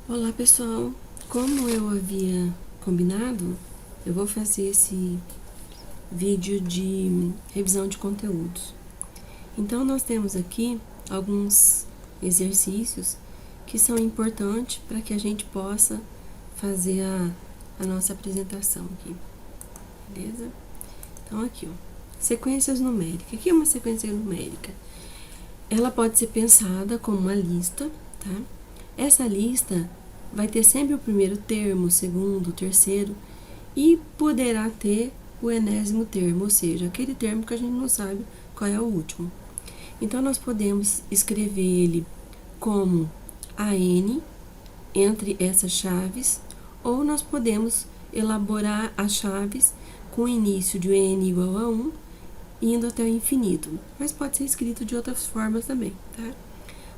Olá pessoal, como eu havia combinado, eu vou fazer esse vídeo de revisão de conteúdos. Então nós temos aqui alguns exercícios que são importantes para que a gente possa fazer a nossa apresentação aqui, beleza? Então aqui, ó, sequências numéricas. O que é uma sequência numérica? Ela pode ser pensada como uma lista, tá? Essa lista vai ter sempre o primeiro termo, o segundo, o terceiro, e poderá ter o enésimo termo, ou seja, aquele termo que a gente não sabe qual é o último. Então, nós podemos escrever ele como AN entre essas chaves, ou nós podemos elaborar as chaves com o início de n igual a 1, indo até o infinito, mas pode ser escrito de outras formas também, tá?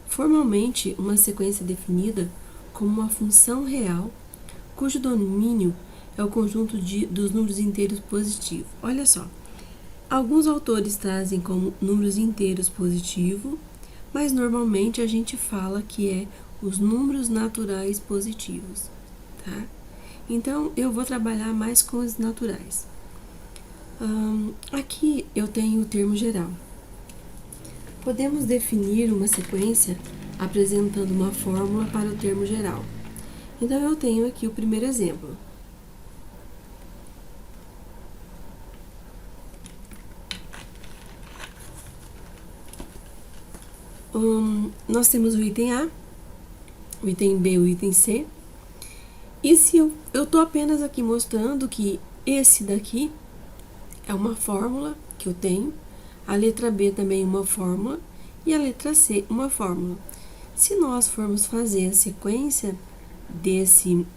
Formalmente, uma sequência é definida como uma função real cujo domínio é o conjunto dos números inteiros positivos. Olha só, alguns autores trazem como números inteiros positivos, mas normalmente a gente fala que é os números naturais positivos, tá? Então, eu vou trabalhar mais com os naturais. Aqui eu tenho o termo geral. Podemos definir uma sequência apresentando uma fórmula para o termo geral. Então, eu tenho aqui o primeiro exemplo. Nós temos o item A, o item B, o item C. E se eu estou apenas aqui mostrando que esse daqui é uma fórmula que eu tenho, a letra B também uma fórmula e a letra C uma fórmula. Se nós formos fazer a sequência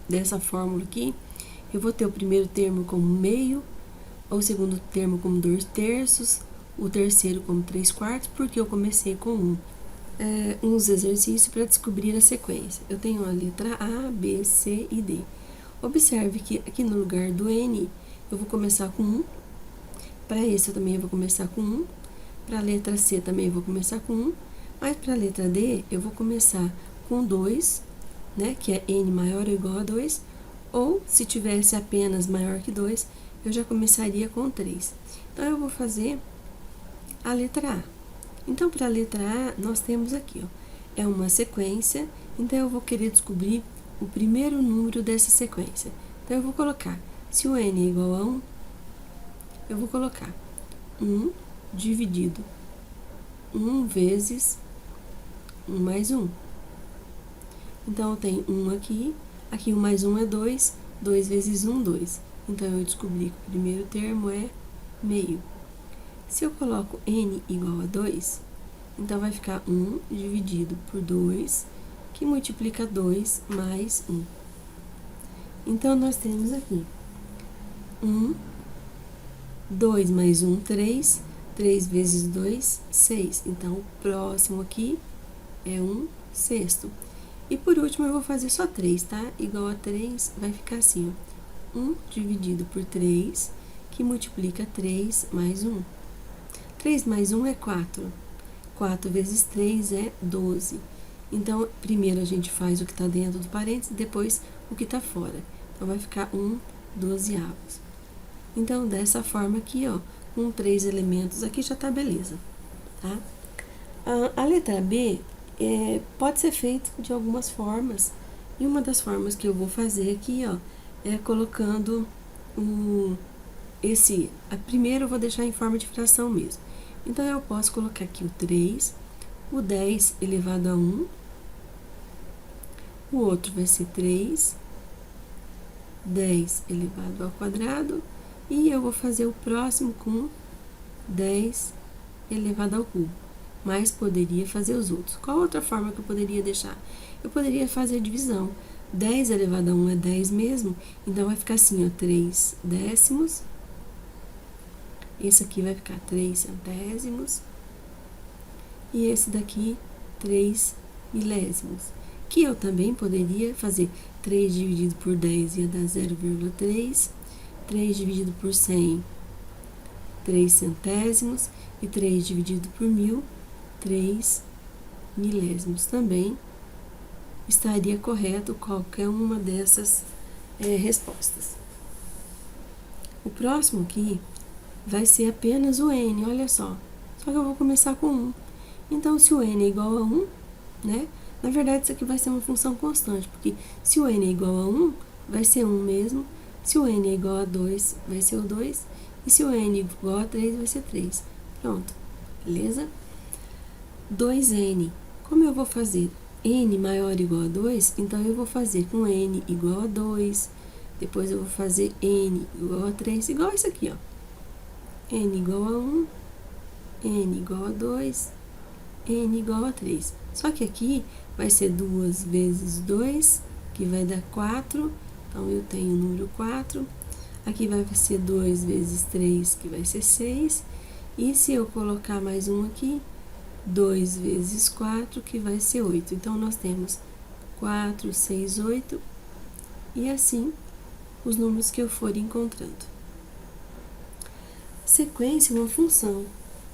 dessa fórmula aqui, eu vou ter o primeiro termo como meio, o segundo termo como 2/3, o terceiro como 3/4, porque eu comecei com uns exercícios para descobrir a sequência. Eu tenho a letra A, B, C e D. Observe que aqui no lugar do N, eu vou começar com 1. Para esse eu também vou começar com 1. Para a letra C também eu vou começar com 1. Mas para a letra D, eu vou começar com 2, né, que é N maior ou igual a 2. Ou, se tivesse apenas maior que 2, eu já começaria com 3. Então, eu vou fazer a letra A. Então, para a letra A, nós temos aqui, ó, é uma sequência. Então, eu vou querer descobrir o primeiro número dessa sequência. Então, eu vou colocar, se o N é igual a 1, eu vou colocar 1 dividido 1 vezes 1 mais 1. Então, eu tenho 1 aqui, aqui 1 mais 1 é 2, 2 vezes 1, 2. Então, eu descobri que o primeiro termo é meio. Se eu coloco n igual a 2, então vai ficar 1 dividido por 2, que multiplica 2 mais 1. Então, nós temos aqui 1, 2 mais 1, 3, 3 vezes 2, 6. Então, o próximo aqui é 1/6. E por último, eu vou fazer só 3, tá? Igual a 3, vai ficar assim, ó. 1 dividido por 3, que multiplica 3 mais 1. 3 mais 1 é 4. 4 vezes 3 é 12. Então, primeiro a gente faz o que está dentro do parênteses, depois o que está fora. Então, vai ficar 1/12. Então, dessa forma aqui, ó, com 3 elementos aqui já tá beleza, tá? A letra B pode ser feita de algumas formas. E uma das formas que eu vou fazer aqui, ó, é colocando primeiro eu vou deixar em forma de fração mesmo. Então, eu posso colocar aqui o 3, o 10 elevado a 1, o outro vai ser 3, 10 elevado ao quadrado, e eu vou fazer o próximo com 10 elevado ao cubo. Mas poderia fazer os outros. Qual outra forma que eu poderia deixar? Eu poderia fazer a divisão. 10 elevado a 1 é 10 mesmo, então vai ficar assim, ó, 3 décimos. Esse aqui vai ficar 3 centésimos. E esse daqui, 3 milésimos. Que eu também poderia fazer 3 dividido por 10 ia dar 0,3. 3 dividido por 100, 3 centésimos. E 3 dividido por 1000, 3 milésimos também estaria correto qualquer uma dessas respostas. O próximo aqui vai ser apenas o n, olha só. Só que eu vou começar com 1. Então, se o n é igual a 1, né? Na verdade, isso aqui vai ser uma função constante, porque se o n é igual a 1, vai ser 1 mesmo. Se o n é igual a 2, vai ser o 2. E se o n é igual a 3, vai ser 3. Pronto, beleza? 2n. Como eu vou fazer n maior ou igual a 2, então eu vou fazer com n igual a 2. Depois eu vou fazer n igual a 3, igual isso aqui, ó. N igual a 1, n igual a 2, n igual a 3. Só que aqui vai ser 2 vezes 2, que vai dar 4. Então, eu tenho o número 4. Aqui vai ser 2 vezes 3, que vai ser 6. E se eu colocar mais um aqui, 2 vezes 4, que vai ser 8. Então, nós temos 4, 6, 8. E assim, os números que eu for encontrando. Sequência é uma função,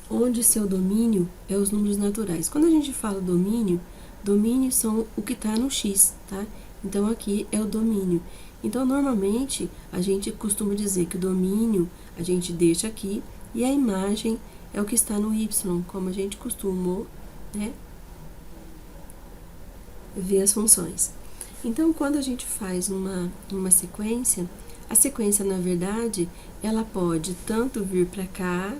onde seu domínio é os números naturais. Quando a gente fala domínio, domínio são o que está no x, tá? Então, aqui é o domínio. Então, normalmente, a gente costuma dizer que o domínio a gente deixa aqui e a imagem é o que está no y, como a gente costumou, né, ver as funções. Então, quando a gente faz uma sequência, a sequência, na verdade, ela pode tanto vir para cá,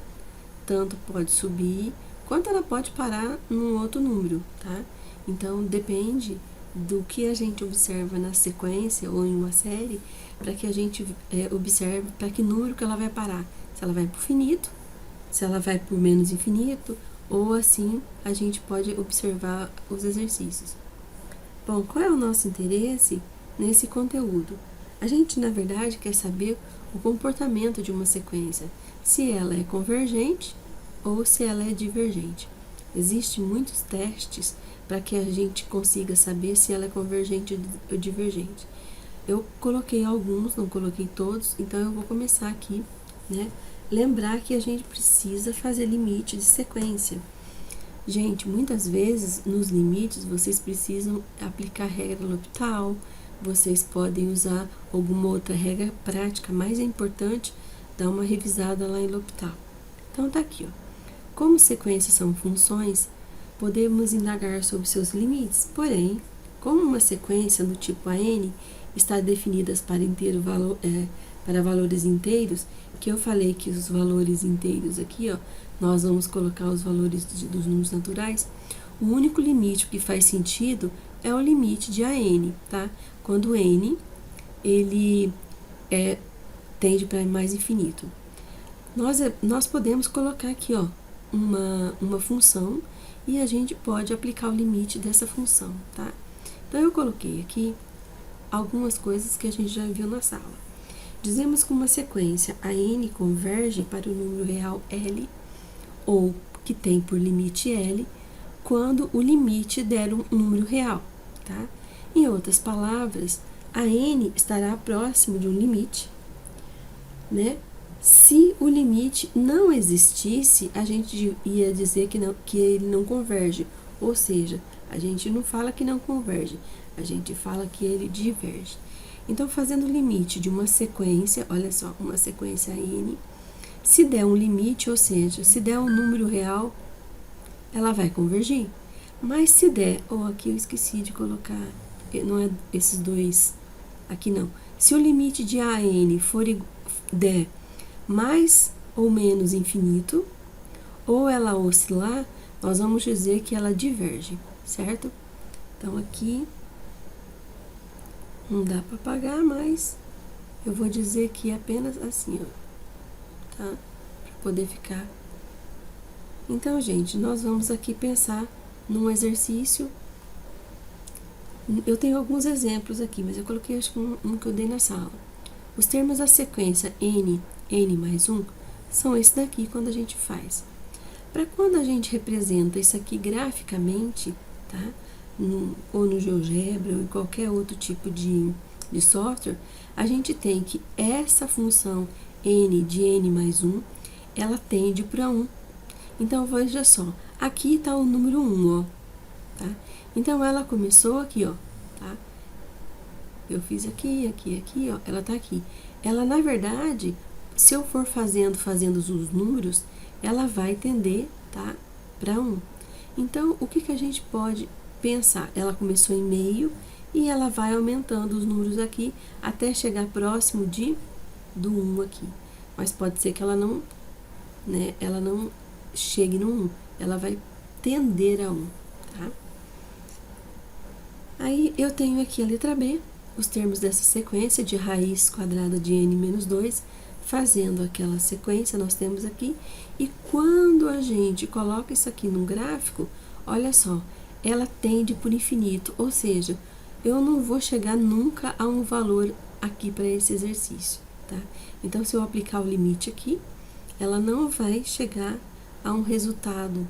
tanto pode subir, quanto ela pode parar num outro número, tá? Então, depende do que a gente observa na sequência ou em uma série, para que a gente observe para que número que ela vai parar. Se ela vai para o finito, se ela vai para o menos infinito, ou assim a gente pode observar os exercícios. Bom, qual é o nosso interesse nesse conteúdo? A gente, na verdade, quer saber o comportamento de uma sequência, se ela é convergente ou se ela é divergente. Existem muitos testes para que a gente consiga saber se ela é convergente ou divergente. Eu coloquei alguns, não coloquei todos, então eu vou começar aqui, né? Lembrar que a gente precisa fazer limite de sequência. Gente, muitas vezes nos limites vocês precisam aplicar regra L'Hopital, vocês podem usar alguma outra regra prática, mas é importante dar uma revisada lá em L'Hopital. Então tá aqui, ó. Como sequências são funções, podemos indagar sobre seus limites, porém, como uma sequência do tipo AN está definida para valores inteiros, que eu falei que os valores inteiros aqui, ó, nós vamos colocar os valores dos números naturais, o único limite que faz sentido é o limite de AN, tá? Quando N, ele tende para mais infinito. Nós podemos colocar aqui, ó, uma função e a gente pode aplicar o limite dessa função, tá? Então, eu coloquei aqui algumas coisas que a gente já viu na sala. Dizemos que uma sequência AN converge para o número real L, ou que tem por limite L, quando o limite der um número real, tá? Em outras palavras, a N estará próximo de um limite, né? Se o limite não existisse, a gente ia dizer que ele não converge, ou seja, a gente não fala que não converge, a gente fala que ele diverge. Então, fazendo o limite de uma sequência, olha só, uma sequência N, se der um limite, ou seja, se der um número real, ela vai convergir. Mas se der, aqui eu esqueci de colocar, não é esses dois, aqui não. Se o limite de AN der mais ou menos infinito, ou ela oscilar, nós vamos dizer que ela diverge, certo? Então, aqui não dá para apagar, mas eu vou dizer que é apenas assim, ó, tá? Para poder ficar. Então, gente, nós vamos aqui pensar num exercício. Eu tenho alguns exemplos aqui, mas eu coloquei acho que um que eu dei na sala. Os termos da sequência n mais 1 são esses daqui quando a gente faz. Para quando a gente representa isso aqui graficamente, tá? Ou no GeoGebra ou em qualquer outro tipo de software, a gente tem que essa função n de n mais 1, ela tende para 1. Então, veja só, aqui está o número 1, ó, tá? Então, ela começou aqui, ó, tá? Eu fiz aqui, ó, ela tá aqui. Ela, na verdade, se eu for fazendo os números, ela vai tender, tá? Para 1. Então, o que que a gente pode pensar? Ela começou em meio e ela vai aumentando os números aqui até chegar próximo do 1 aqui. Mas pode ser que ela não, né, ela não chegue no 1. Ela vai tender a 1, tá? Aí, eu tenho aqui a letra B, os termos dessa sequência de raiz quadrada de n menos 2, fazendo aquela sequência, nós temos aqui, e quando a gente coloca isso aqui num gráfico, olha só, ela tende por infinito, ou seja, eu não vou chegar nunca a um valor aqui para esse exercício, tá? Então, se eu aplicar o limite aqui, ela não vai chegar a um resultado,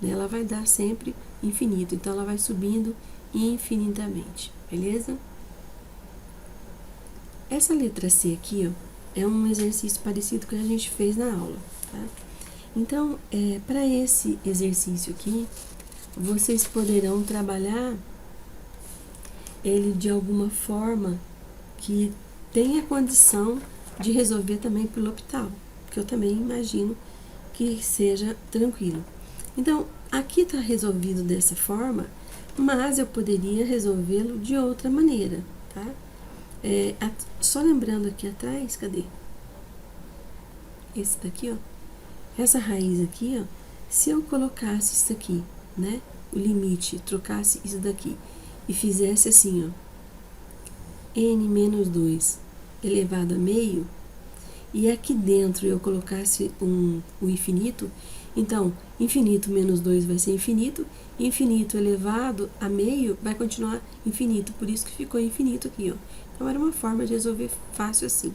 né? Ela vai dar sempre infinito, então ela vai subindo infinitamente, beleza? Essa letra C aqui, ó, é um exercício parecido com o que a gente fez na aula, tá? Então, para esse exercício aqui, vocês poderão trabalhar ele de alguma forma que tenha condição de resolver também pelo L'Hopital, que eu também imagino que seja tranquilo. Então, aqui está resolvido dessa forma, mas eu poderia resolvê-lo de outra maneira, tá? Só lembrando aqui atrás, cadê? Esse daqui, ó. Essa raiz aqui, ó. Se eu colocasse isso aqui, né? O limite, trocasse isso daqui e fizesse assim, ó. N menos 2 elevado a meio, e aqui dentro eu colocasse o infinito, então, infinito menos 2 vai ser infinito, infinito elevado a meio vai continuar infinito, por isso que ficou infinito aqui, ó. Então, era uma forma de resolver fácil assim.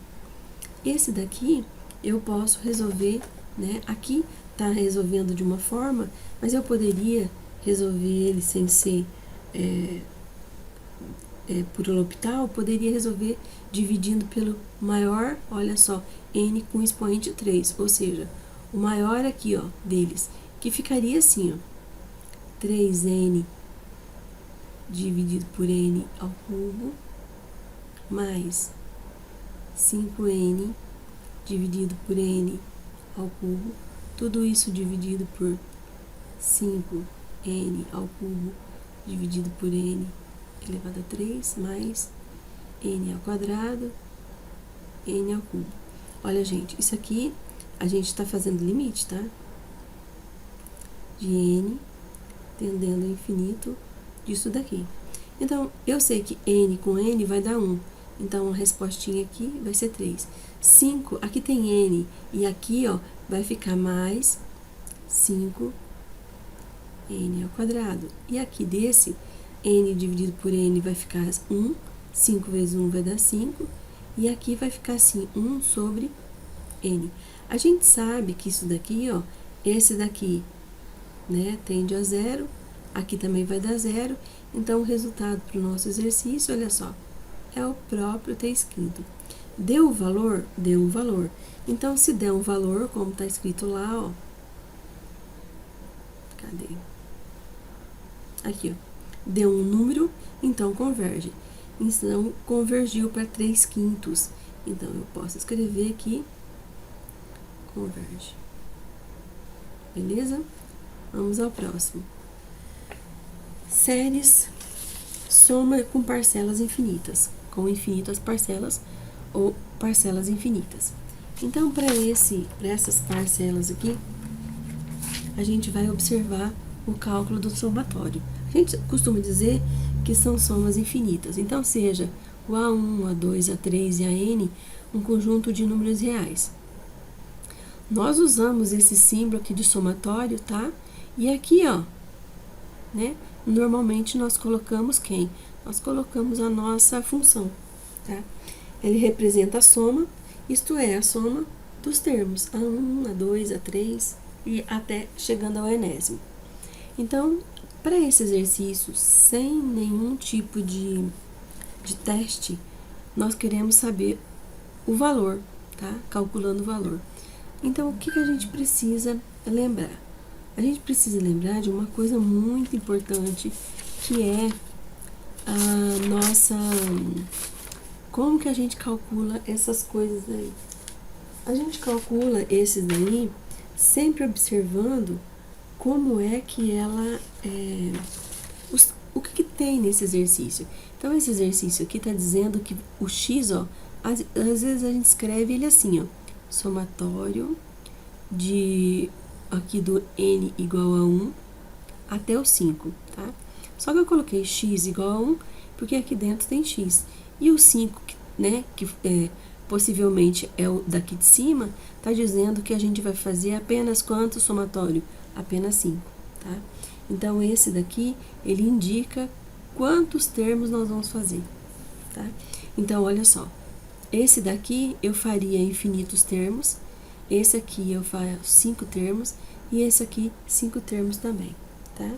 Esse daqui, eu posso resolver, né? Aqui tá resolvendo de uma forma, mas eu poderia resolver ele sem ser por L'Hopital, poderia resolver dividindo pelo maior, olha só, n com expoente 3, ou seja, o maior aqui, ó, deles, que ficaria assim, ó, 3n dividido por n ao cubo, mais 5n dividido por n ao cubo, tudo isso dividido por 5n ao cubo dividido por n elevado a 3, mais n ao quadrado, n ao cubo. Olha, gente, isso aqui a gente está fazendo limite, tá? De n tendendo ao infinito disso daqui. Então, eu sei que n com n vai dar 1. Então, a respostinha aqui vai ser 3. 5, aqui tem n, e aqui, ó, vai ficar mais 5n ao quadrado. E aqui desse, n dividido por n vai ficar 1, 5 vezes 1 vai dar 5, e aqui vai ficar assim, 1 sobre n. A gente sabe que isso daqui, ó, esse daqui, né, tende a 0, aqui também vai dar 0, então o resultado para o nosso exercício, olha só, é o próprio ter escrito. Deu o valor? Deu um valor. Então, se der um valor, como está escrito lá, ó, cadê? Aqui, ó, deu um número, então converge. Então, convergiu para 3/5. Então, eu posso escrever aqui, converge. Beleza? Vamos ao próximo. Séries, soma com parcelas infinitas, com infinitas parcelas ou parcelas infinitas. Então, para essas parcelas aqui, a gente vai observar o cálculo do somatório. A gente costuma dizer que são somas infinitas. Então, seja o A1, A2, A3 e a N, um conjunto de números reais. Nós usamos esse símbolo aqui de somatório, tá? E aqui, ó, né? Normalmente nós colocamos quem? Nós colocamos a nossa função, tá? Ele representa a soma, isto é, a soma dos termos A1, A2, A3 e até chegando ao enésimo. Então, para esse exercício, sem nenhum tipo de teste, nós queremos saber o valor, tá? Calculando o valor. Então, o que a gente precisa lembrar? A gente precisa lembrar de uma coisa muito importante, que é a nossa... Como que a gente calcula essas coisas daí? A gente calcula esses daí sempre observando como é que ela... o que tem nesse exercício. Então, esse exercício aqui está dizendo que o x, ó, às vezes a gente escreve ele assim, ó, somatório de aqui do n igual a 1 até o 5, tá? Só que eu coloquei x igual a 1 porque aqui dentro tem x. E o 5, né, que possivelmente é o daqui de cima, tá dizendo que a gente vai fazer apenas quanto somatório? Apenas 5, tá? Então, esse daqui, ele indica quantos termos nós vamos fazer, tá? Então, olha só. Esse daqui eu faria infinitos termos, esse aqui eu faço 5 termos e esse aqui 5 termos também, tá?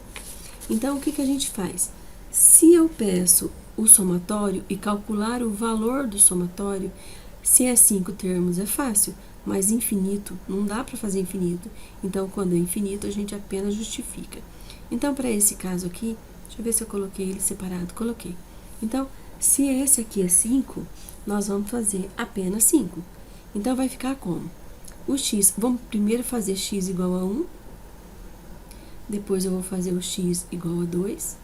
Então, o que a gente faz? Se eu peço o somatório e calcular o valor do somatório, se é 5 termos é fácil, mas infinito, não dá para fazer infinito. Então, quando é infinito, a gente apenas justifica. Então, para esse caso aqui, deixa eu ver se eu coloquei ele separado. Coloquei. Então, se esse aqui é 5, nós vamos fazer apenas 5. Então, vai ficar como? O x, vamos primeiro fazer x igual a 1. Depois eu vou fazer o x igual a 2.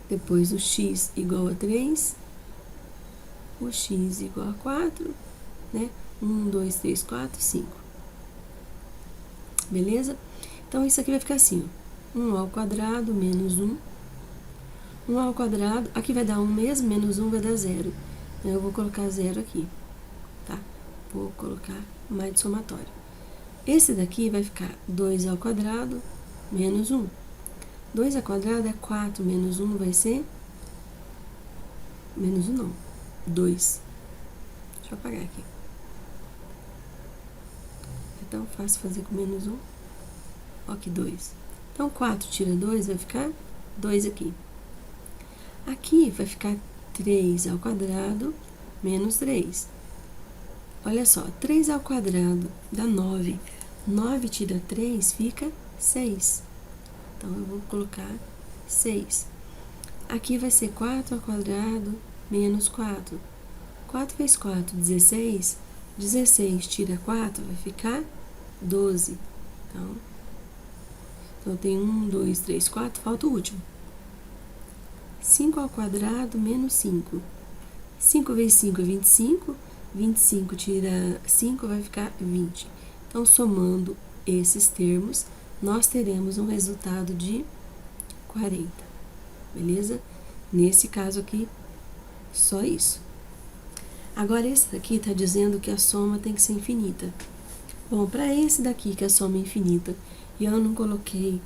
Depois o x igual a 3. O x igual a 4, né? 1, 2, 3, 4, 5. Beleza? Então, isso aqui vai ficar assim, ó. 1 ao quadrado menos 1. 1 ao quadrado, aqui vai dar 1 mesmo, menos 1 vai dar 0. Então, eu vou colocar 0 aqui, tá? Vou colocar mais de somatório. Esse daqui vai ficar 2 ao quadrado menos 1. 2 ao quadrado é 4 menos 1 vai ser... Menos 1 não, 2. Deixa eu apagar aqui. É tão fácil fazer com menos 1. Ó, aqui 2. Então, 4 tira 2, vai ficar 2 aqui. Aqui vai ficar 3 ao quadrado menos 3. Olha só, 3 ao quadrado dá 9. 9 tira 3, fica 6. Então, eu vou colocar 6. Aqui vai ser 4 ao quadrado menos 4. 4 vezes 4, 16. 16 tira 4, vai ficar 12. Então, tem 1, 2, 3, 4, falta o último. 5 ao quadrado menos 5. 5 vezes 5 é 25. 25 tira 5, vai ficar 20. Então, somando esses termos, nós teremos um resultado de 40. Beleza? Nesse caso aqui, só isso. Agora, esse daqui está dizendo que a soma tem que ser infinita. Bom, para esse daqui, que a soma é infinita, e eu não coloquei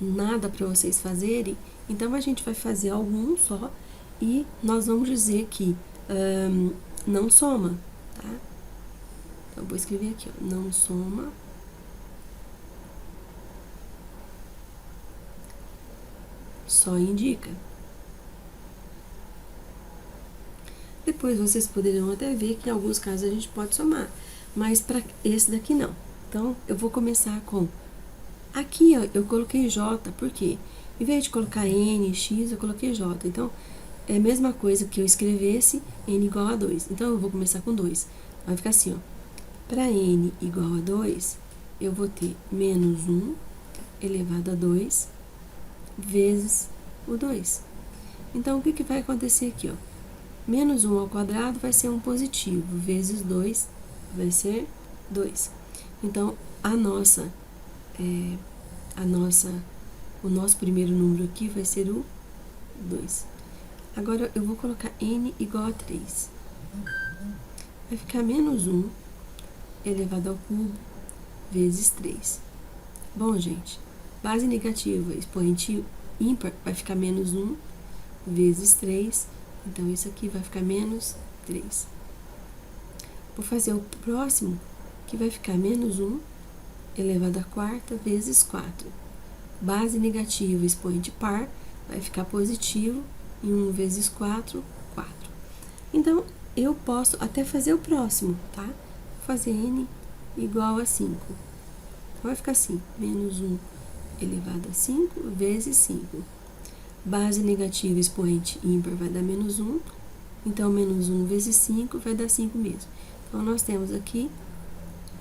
nada para vocês fazerem, então a gente vai fazer algum só e nós vamos dizer que não soma, tá? Então, vou escrever aqui, ó, não soma, só indica. Depois vocês poderão até ver que em alguns casos a gente pode somar, mas para esse daqui não. Então, eu vou começar com... Aqui, ó, eu coloquei J, por quê? Em vez de colocar N, X, eu coloquei J. Então, é a mesma coisa que eu escrevesse N igual a 2. Então, eu vou começar com 2. Vai ficar assim, ó. Para N igual a 2, eu vou ter menos 1 elevado a 2 vezes o 2. Então, o que vai acontecer aqui, ó? Menos 1 ao quadrado vai ser um positivo, vezes 2 vai ser 2. Então, o nosso primeiro número aqui vai ser o 2. Agora, eu vou colocar N igual a 3. Vai ficar menos 1 elevado ao cubo vezes 3. Bom, gente, base negativa, expoente ímpar, vai ficar menos 1 vezes 3. Então, isso aqui vai ficar menos 3. Vou fazer o próximo, que vai ficar menos 1 elevado à quarta vezes 4. Base negativa, expoente par, vai ficar positivo, e 1 vezes 4, 4. Então, eu posso até fazer o próximo, tá? Vou fazer N igual a 5. Então, vai ficar assim, menos 1 elevado a 5 vezes 5. Base negativa expoente ímpar vai dar menos 1. Então, menos 1 vezes 5 vai dar 5 mesmo. Então, nós temos aqui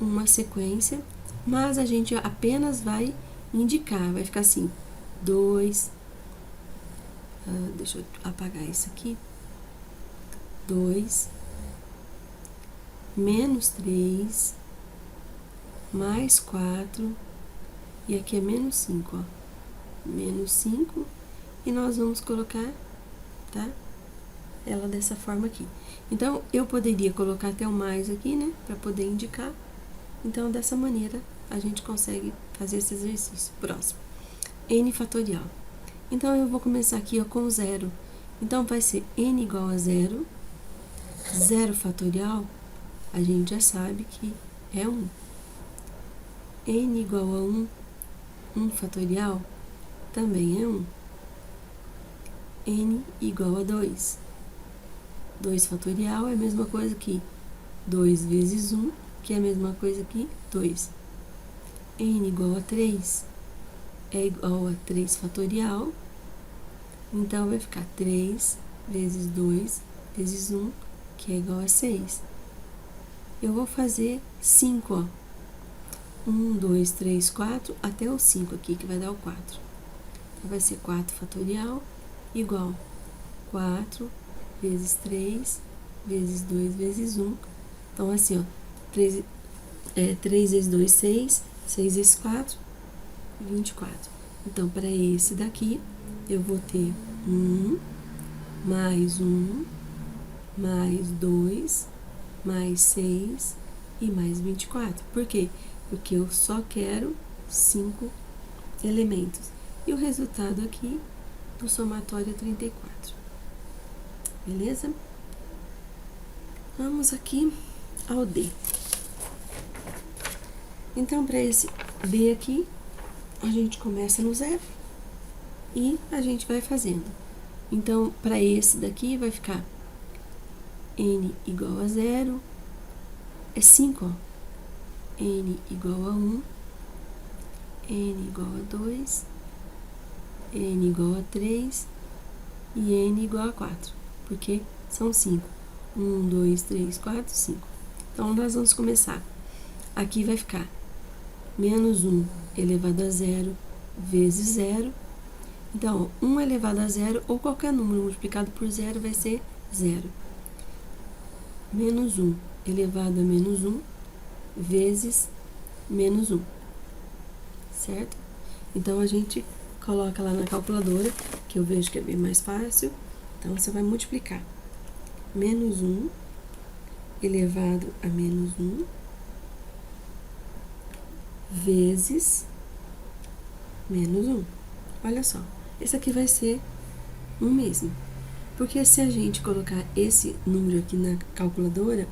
uma sequência, mas a gente apenas vai indicar, vai ficar assim, 2, deixa eu apagar isso aqui, 2, menos 3, mais 4, e aqui é menos 5, ó, menos 5, e nós vamos colocar, tá? Ela dessa forma aqui. Então, eu poderia colocar até o mais aqui, né, para poder indicar. Então, dessa maneira, a gente consegue fazer esse exercício. Próximo. N fatorial. Então, eu vou começar aqui, ó, com 0. Então, vai ser N igual a 0. 0 fatorial, a gente já sabe que é 1. N igual a 1. 1 fatorial, também é 1. N igual a 2. 2 fatorial é a mesma coisa que 2 vezes 1, que é a mesma coisa que 2. N igual a 3 é igual a 3 fatorial, então vai ficar 3 vezes 2 vezes 1, que é igual a 6. Eu vou fazer 5, ó. 1, 2, 3, 4, até o 5 aqui, que vai dar o 4. Então, vai ser 4 fatorial igual 4 vezes 3 vezes 2 vezes 1. Então, assim, ó, 3 vezes 2, 6, 6 vezes 4, 24. Então, para esse daqui, eu vou ter 1, mais 2, mais 6 e mais 24. Por quê? Porque eu só quero 5 elementos. E o resultado aqui do somatório é 34. Beleza? Vamos aqui ao D. Então, para esse D aqui, a gente começa no 0 e a gente vai fazendo. Então, para esse daqui vai ficar N igual a 0, é 5, ó. N igual a 1, N igual a 2, N igual a 3 e N igual a 4, porque são 5. 1, 2, 3, 4, 5. Então, nós vamos começar. Aqui vai ficar menos 1 elevado a 0 vezes 0. Então, 1 elevado a 0, ou qualquer número multiplicado por 0, vai ser 0. Menos 1 elevado a menos 1 vezes menos 1. Certo? Então, a gente coloca lá na calculadora, que eu vejo que é bem mais fácil. Então, você vai multiplicar. Menos 1 elevado a menos 1 vezes menos 1. Olha só, esse aqui vai ser 1 mesmo. Porque se a gente colocar esse número aqui na calculadora,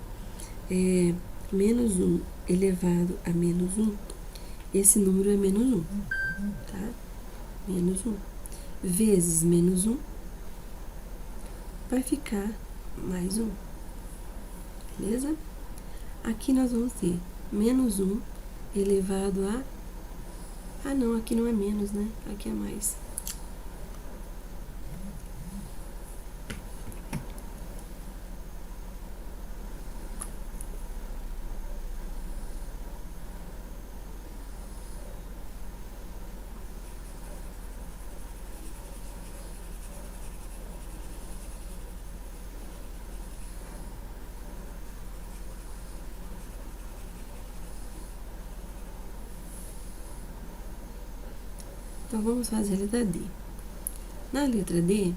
menos 1 elevado a menos 1, esse número é menos 1, tá? Menos 1. Vezes menos 1, vai ficar mais 1. Beleza? Aqui nós vamos ter menos 1 elevado a... Ah, não, aqui não é menos, né? Aqui é mais. Então, vamos fazer a letra D. Na letra D,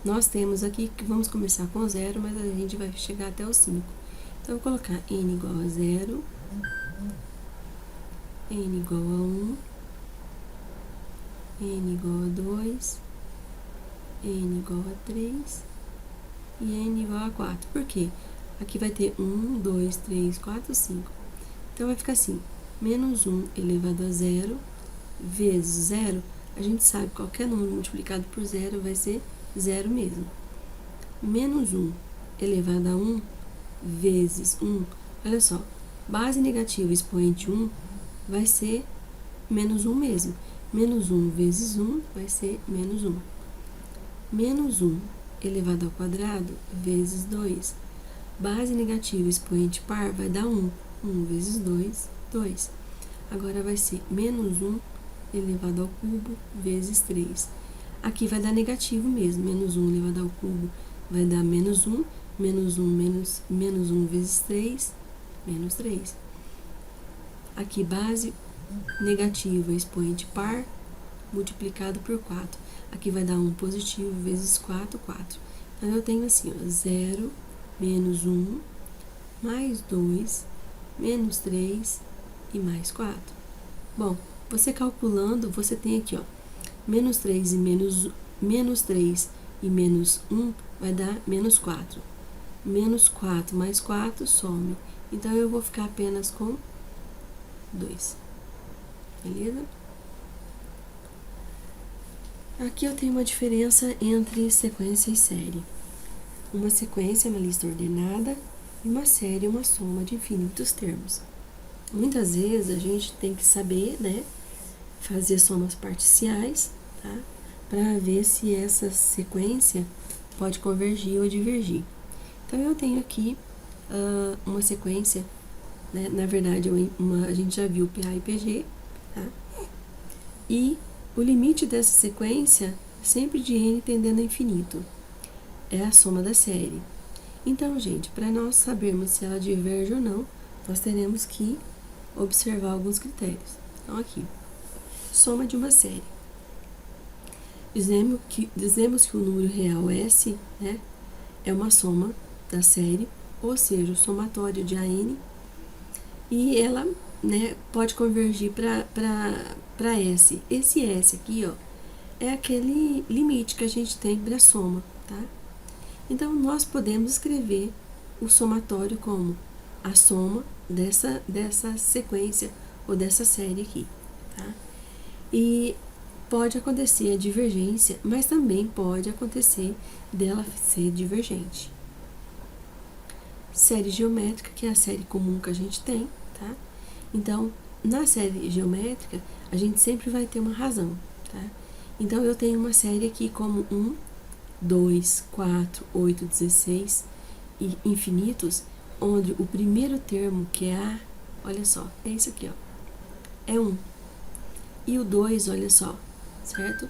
nós temos aqui que vamos começar com 0, mas a gente vai chegar até o 5. Então, eu vou colocar N igual a 0, N igual a 1, N igual a 2, N igual a 3 e N igual a 4. Por quê? Aqui vai ter 1, 2, 3, 4, 5. Então, vai ficar assim, menos 1 elevado a 0 vezes 0, a gente sabe que qualquer número multiplicado por 0 vai ser 0 mesmo. Menos 1 elevado a 1 vezes 1, olha só, base negativa expoente 1 vai ser menos 1 mesmo. Menos 1 vezes 1 vai ser menos 1. menos 1 elevado ao quadrado vezes 2. Base negativa expoente par vai dar 1. 1 vezes 2, 2. Agora vai ser menos 1 elevado ao cubo vezes 3. Aqui vai dar negativo mesmo. Menos 1 elevado ao cubo vai dar menos 1. Menos 1 menos 1 vezes 3, menos 3. Aqui base negativa expoente par multiplicado por 4. Aqui vai dar 1 positivo vezes 4, 4. Então, eu tenho assim, ó, 0, menos 1, mais 2, menos 3 e mais 4. Bom, você calculando, você tem aqui, ó, menos 3 e menos 3 e menos 1 vai dar menos 4. Menos 4 mais 4 some. Então, eu vou ficar apenas com 2. Beleza? Aqui eu tenho uma diferença entre sequência e série. Uma sequência é uma lista ordenada e uma série é uma soma de infinitos termos. Muitas vezes a gente tem que saber, né, fazer somas parciais, tá? Para ver se essa sequência pode convergir ou divergir. Então, eu tenho aqui uma sequência, né? Na verdade, a gente já viu PA e PG, tá? E o limite dessa sequência, sempre de n tendendo a infinito, é a soma da série. Então, gente, para nós sabermos se ela diverge ou não, nós teremos que observar alguns critérios. Então, aqui, soma de uma série. Dizemos que o número real S, né, é uma soma da série, ou seja, o somatório de AN, e ela, né, pode convergir para S. Esse S aqui, ó, é aquele limite que a gente tem para a soma, tá? Então, nós podemos escrever o somatório como a soma dessa sequência ou dessa série aqui, tá? E pode acontecer a divergência, mas também pode acontecer dela ser divergente. Série geométrica, que é a série comum que a gente tem, tá? Então, na série geométrica, a gente sempre vai ter uma razão, tá? Então, eu tenho uma série aqui como 1, 2, 4, 8, 16 e infinitos, onde o primeiro termo, que é A, olha só, é isso aqui, ó, é 1. E o 2, olha só, certo?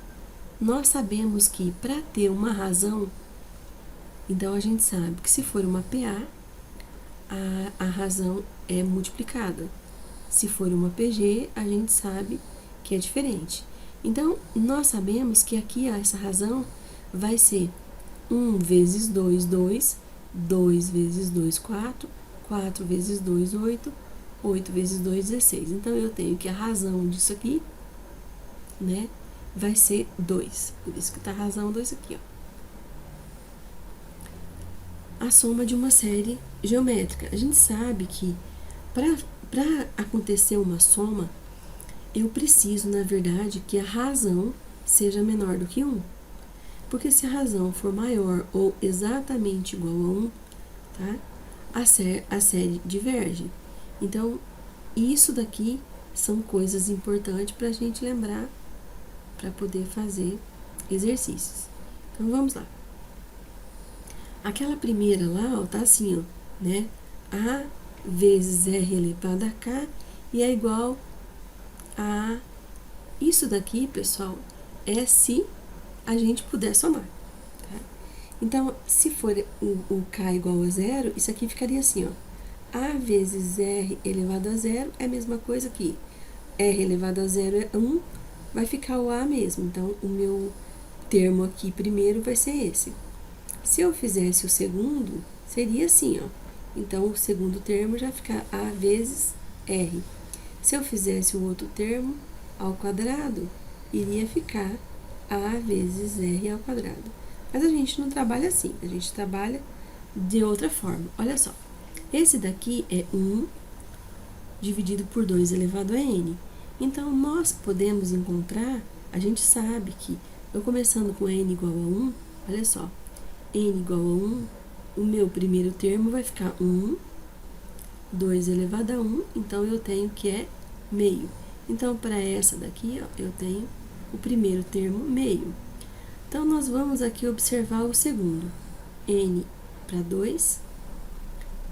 Nós sabemos que para ter uma razão, então a gente sabe que se for uma PA, a razão é multiplicada. Se for uma PG, a gente sabe que é diferente. Então, nós sabemos que aqui essa razão vai ser 1 vezes 2, 2, 2 vezes 2, 4, 4 vezes 2, 8, 8 vezes 2, 16. Então, eu tenho que a razão disso aqui, né, vai ser 2. Por isso que tá a razão 2 aqui, ó. A soma de uma série geométrica. A gente sabe que para acontecer uma soma, eu preciso, na verdade, que a razão seja menor do que 1. Porque se a razão for maior ou exatamente igual a 1, tá? A série diverge. Então, isso daqui são coisas importantes para a gente lembrar para poder fazer exercícios. Então, vamos lá. Aquela primeira lá, ó, tá assim, ó, né? A vezes R elevado a K e é igual a... Isso daqui, pessoal, é se a gente puder somar, tá? Então, se for o K igual a 0, isso aqui ficaria assim, ó. A vezes R elevado a 0 é a mesma coisa que R elevado a 0 é 1, vai ficar o A mesmo. Então, o meu termo aqui primeiro vai ser esse. Se eu fizesse o segundo, seria assim, ó. Então, o segundo termo já fica A vezes R. Se eu fizesse o outro termo ao quadrado, iria ficar A vezes R ao quadrado. Mas a gente não trabalha assim, a gente trabalha de outra forma. Olha só, esse daqui é 1 dividido por 2 elevado a N. Então, nós podemos encontrar, a gente sabe que, eu começando com N igual a 1, olha só, N igual a 1, o meu primeiro termo vai ficar 1, 2 elevado a 1, então eu tenho que é meio. Então, para essa daqui, ó, eu tenho o primeiro termo meio. Então, nós vamos aqui observar o segundo. N para 2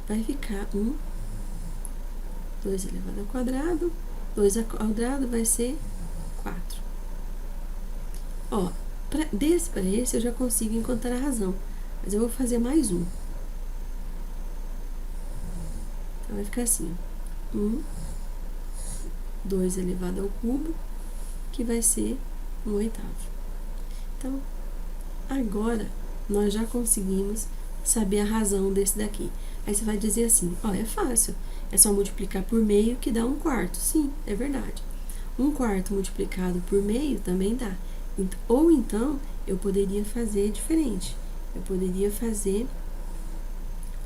vai ficar 1, 2 elevado ao quadrado, 2 ao quadrado vai ser 4. Ó, desse para esse eu já consigo encontrar a razão, mas eu vou fazer mais um. Então, vai ficar assim, 1, 2 elevado ao cubo, que vai ser 1/8. Então, agora, nós já conseguimos saber a razão desse daqui. Aí você vai dizer assim, ó, é fácil, é só multiplicar por meio que dá 1/4. Sim, é verdade. 1/4 multiplicado por meio também dá. Ou então, eu poderia fazer diferente. Eu poderia fazer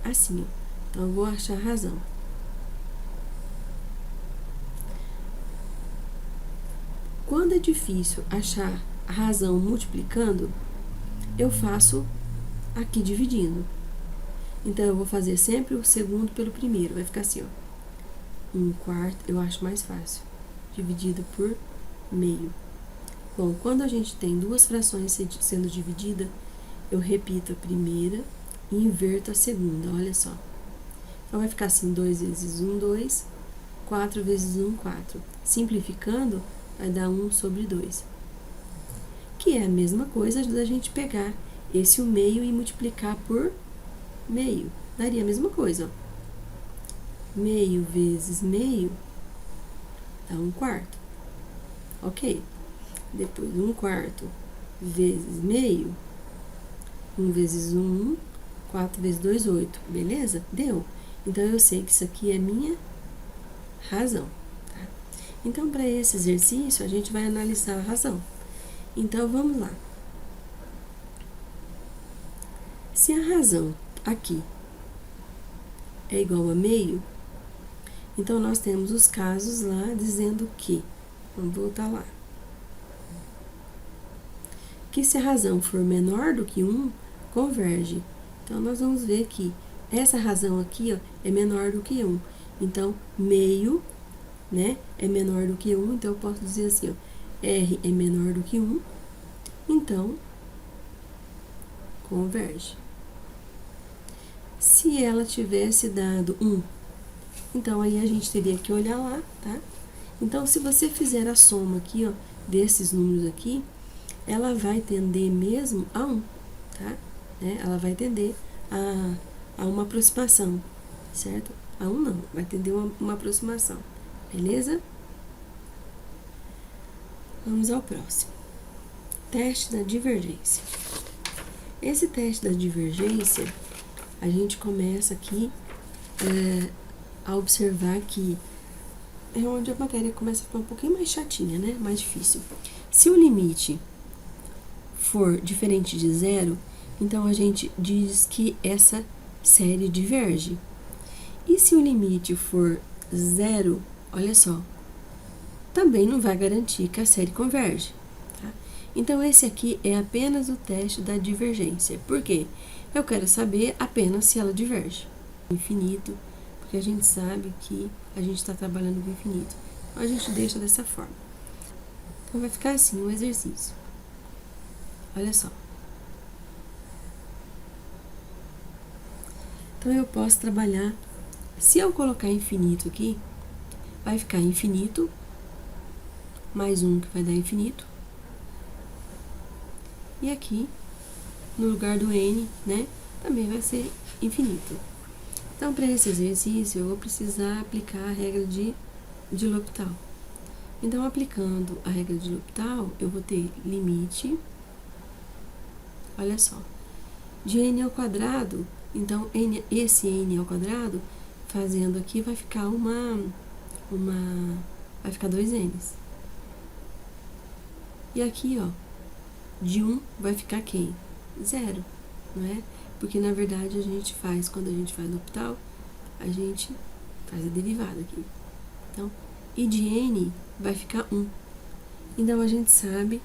assim, ó. Então, eu vou achar a razão. Quando é difícil achar a razão multiplicando, eu faço aqui dividindo. Então, eu vou fazer sempre o segundo pelo primeiro. Vai ficar assim, ó. 1/4, eu acho mais fácil. Dividido por meio. Bom, quando a gente tem duas frações sendo divididas, eu repito a primeira e inverto a segunda, olha só. Então, vai ficar assim, 2 vezes 1, 2. 4 vezes 1, 4. Simplificando, vai dar 1/2. Que é a mesma coisa da gente pegar esse o meio e multiplicar por meio. Daria a mesma coisa, ó. Meio vezes meio dá 1/4. Ok. Depois, 1/4 vezes meio. 1 vezes 1, 4 vezes 2, 8. Beleza? Deu. Então, eu sei que isso aqui é minha razão. Tá? Então, para esse exercício, a gente vai analisar a razão. Então, vamos lá. Se a razão aqui é igual a meio, então nós temos os casos lá dizendo que, vamos voltar lá, que se a razão for menor do que 1, converge. Então, nós vamos ver que essa razão aqui, ó, é menor do que 1. Então, meio, né, é menor do que 1, então eu posso dizer assim, ó, R é menor do que 1, então, converge. Se ela tivesse dado 1, então aí a gente teria que olhar lá, tá? Então, se você fizer a soma aqui, ó, desses números aqui, ela vai tender mesmo a 1, tá? Ela vai tender a uma aproximação, certo? A 1 não, vai tender uma aproximação, beleza? Vamos ao próximo. Teste da divergência. Esse teste da divergência, a gente começa aqui a observar que é onde a matéria começa a ficar um pouquinho mais chatinha, né? Mais difícil. Se o limite for diferente de 0, então a gente diz que essa série diverge. E se o limite for 0, olha só, também não vai garantir que a série converge. Tá? Então, esse aqui é apenas o teste da divergência. Por quê? Eu quero saber apenas se ela diverge. Infinito, porque a gente sabe que a gente está trabalhando com infinito. Então, a gente deixa dessa forma. Então, vai ficar assim o exercício. Olha só. Então, eu posso trabalhar. Se eu colocar infinito aqui, vai ficar infinito, mais 1 que vai dar infinito. E aqui, no lugar do n, né, também vai ser infinito. Então, para esse exercício, eu vou precisar aplicar a regra de L'Hopital. Então, aplicando a regra de L'Hopital, eu vou ter limite, olha só, de n ao quadrado. Então, esse n ao quadrado, fazendo aqui, vai ficar vai ficar 2 n's. E aqui, ó, de 1 vai ficar quem? 0, não é? Porque, na verdade, a gente faz, quando a gente faz L'Hopital, a gente faz a derivada aqui. Então, e de n vai ficar 1. Então, a gente sabe,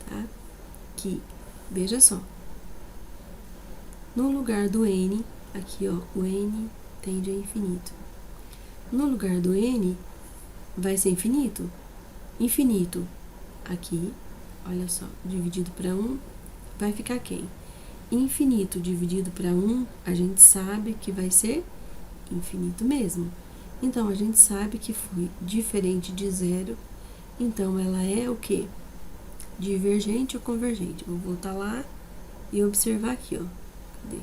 tá, que, veja só, no lugar do n, aqui, ó, o n tende a infinito. No lugar do n, vai ser infinito. Infinito aqui, olha só, dividido para 1, vai ficar quem? Infinito dividido para 1, a gente sabe que vai ser infinito mesmo. Então, a gente sabe que foi diferente de zero, então ela é o quê? Divergente ou convergente? Vou voltar lá e observar aqui, ó. Cadê?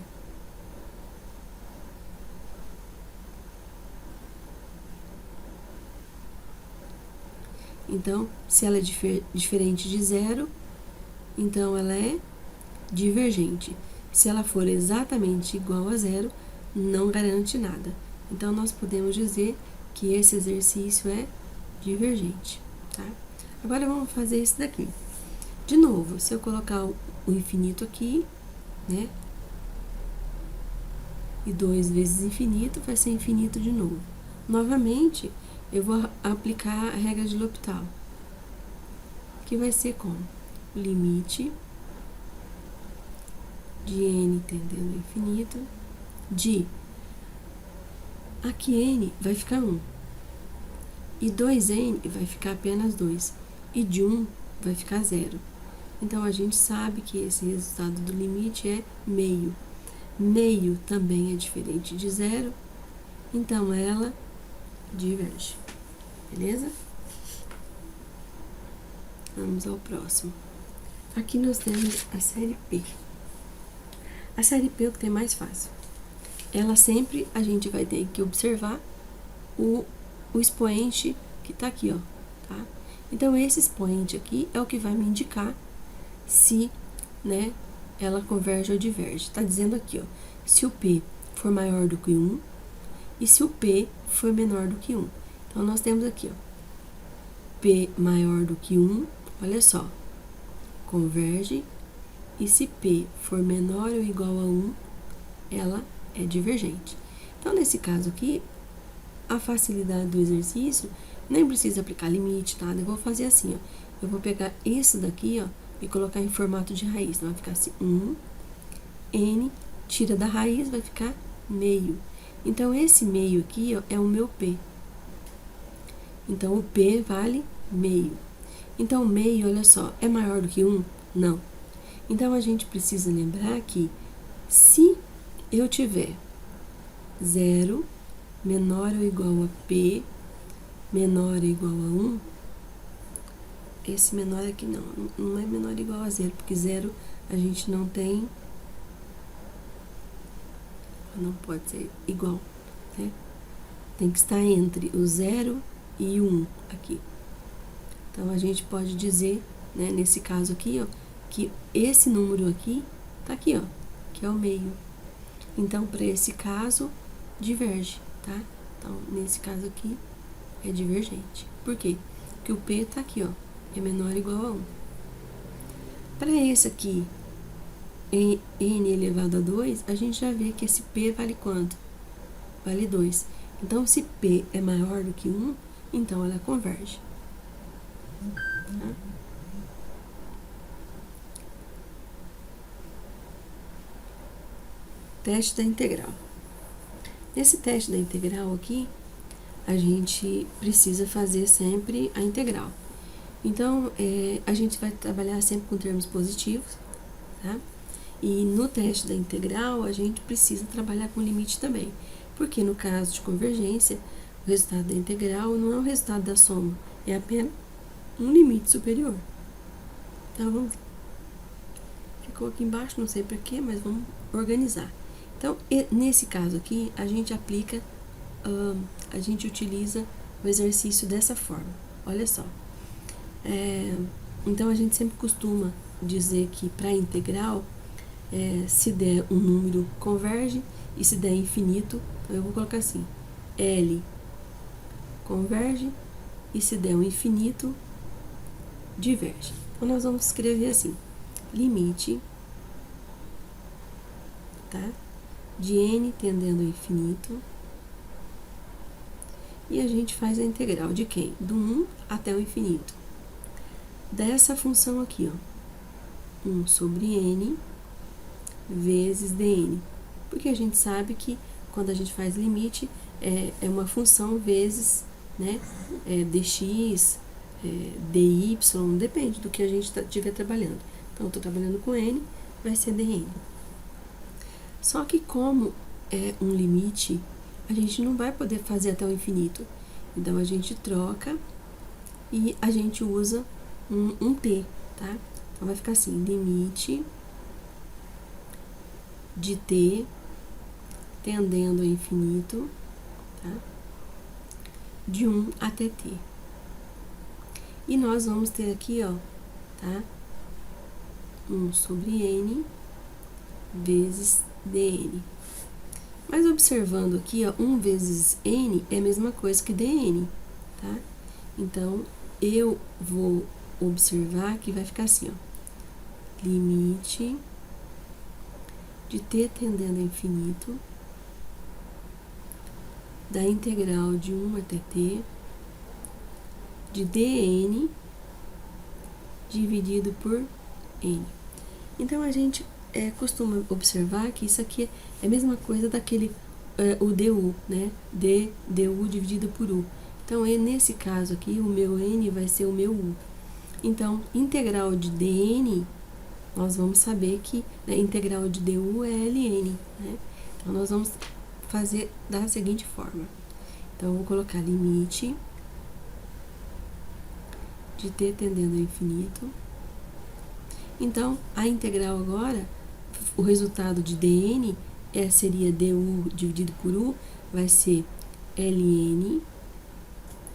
Então, se ela é diferente de zero, então ela é divergente. Se ela for exatamente igual a zero, não garante nada. Então, nós podemos dizer que esse exercício é divergente, tá? Agora, vamos fazer esse daqui. De novo, se eu colocar o infinito aqui, né? E 2 vezes infinito vai ser infinito de novo. Novamente, eu vou aplicar a regra de L'Hopital, que vai ser como? O limite de n tendendo ao infinito de... Aqui n vai ficar 1. E 2n vai ficar apenas 2. E de 1 vai ficar 0. Então, a gente sabe que esse resultado do limite é meio. Meio também é diferente de 0. Então, ela diverge. Beleza? Vamos ao próximo. Aqui nós temos a série P. A série P é o que tem mais fácil. Ela sempre, a gente vai ter que observar o expoente que tá aqui, ó, tá? Então, esse expoente aqui é o que vai me indicar se, né, ela converge ou diverge. Tá dizendo aqui, ó, se o P for maior do que 1 e se o P for menor do que 1. Então, nós temos aqui, ó, P maior do que 1, olha só, converge, e se P for menor ou igual a 1, ela é divergente. Então, nesse caso aqui, a facilidade do exercício, nem precisa aplicar limite, nada. Eu vou fazer assim, ó. Eu vou pegar esse daqui, ó, e colocar em formato de raiz. Então, vai ficar assim, 1, n, tira da raiz, vai ficar meio. Então, esse meio aqui, ó, é o meu P. Então, o P vale meio. Então, o meio, olha só, é maior do que 1? Não. Então, a gente precisa lembrar que se eu tiver 0 menor ou igual a P menor ou igual a 1, esse menor aqui não é menor ou igual a 0, porque 0 a gente não tem, não pode ser igual, né? Tem que estar entre o 0 e o 1 aqui. Então, a gente pode dizer, né, nesse caso aqui, ó, que esse número aqui tá aqui, ó, que é o meio. Então, para esse caso, diverge, tá? Então, nesse caso aqui, é divergente. Por quê? Porque o P tá aqui, ó, é menor ou igual a 1. Para esse aqui, n elevado a 2, a gente já vê que esse P vale quanto? Vale 2. Então, se P é maior do que 1, então ela converge. Tá? Teste da integral. Nesse teste da integral aqui, a gente precisa fazer sempre a integral. Então, a gente vai trabalhar sempre com termos positivos, tá? E no teste da integral, a gente precisa trabalhar com limite também. Porque no caso de convergência, o resultado da integral não é o resultado da soma, é apenas um limite superior. Então, vamos... Ficou aqui embaixo, não sei para quê, mas vamos organizar. Então, nesse caso aqui, a gente aplica, a gente utiliza o exercício dessa forma. Olha só. Então, a gente sempre costuma dizer que para integral, se der um número, converge, e se der infinito, então eu vou colocar assim, L converge, e se der um infinito, diverge. Então, nós vamos escrever assim, limite, tá? De n tendendo ao infinito, e a gente faz a integral de quem? Do 1 até o infinito. Dessa função aqui, ó, 1 sobre n vezes dn. Porque a gente sabe que quando a gente faz limite, é uma função vezes, né, dx, dy, depende do que a gente estiver trabalhando. Então, eu estou trabalhando com n, vai ser dn. Só que como é um limite, a gente não vai poder fazer até o infinito. Então, a gente troca e a gente usa um t, tá? Então, vai ficar assim, limite de t tendendo ao infinito, tá? De 1 até t. E nós vamos ter aqui, ó, tá? 1 sobre n vezes dn. Mas observando aqui, ó, 1 vezes n é a mesma coisa que dn, tá? Então, eu vou observar que vai ficar assim, ó. Limite de t tendendo ao infinito da integral de 1 até t de dn dividido por n. Então, a gente costuma observar que isso aqui é a mesma coisa daquele, o du, né? du dividido por u. Então, nesse caso aqui, o meu n vai ser o meu u. Então, integral de dn, nós vamos saber que a integral de du é ln, né? Então, nós vamos fazer da seguinte forma. Então, eu vou colocar limite de t tendendo ao infinito. Então, a integral agora, o resultado de dn seria du dividido por u, vai ser ln,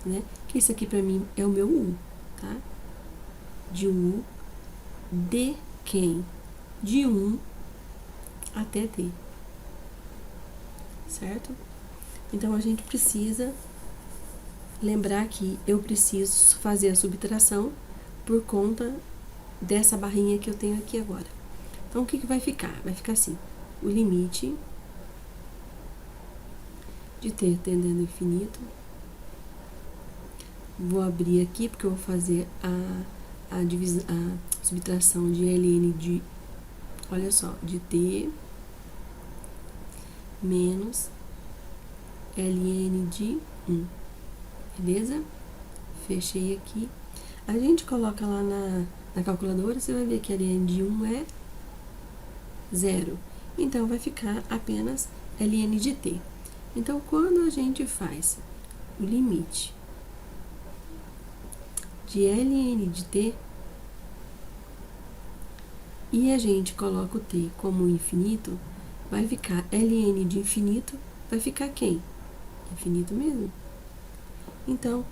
né? Que isso aqui para mim é o meu u, tá? De u de quem? De 1 até t. Certo? Então, a gente precisa lembrar que eu preciso fazer a subtração por conta dessa barrinha que eu tenho aqui agora. Então, o que vai ficar? Vai ficar assim, o limite de t tendendo ao infinito. Vou abrir aqui, porque eu vou fazer a subtração de ln de, olha só, de t menos ln de 1. Beleza? Fechei aqui. A gente coloca lá na calculadora, você vai ver que a ln de 1 é 0. Então, vai ficar apenas ln de t. Então, quando a gente faz o limite de ln de t e a gente coloca o t como infinito, vai ficar ln de infinito, vai ficar quem? Infinito mesmo. Então,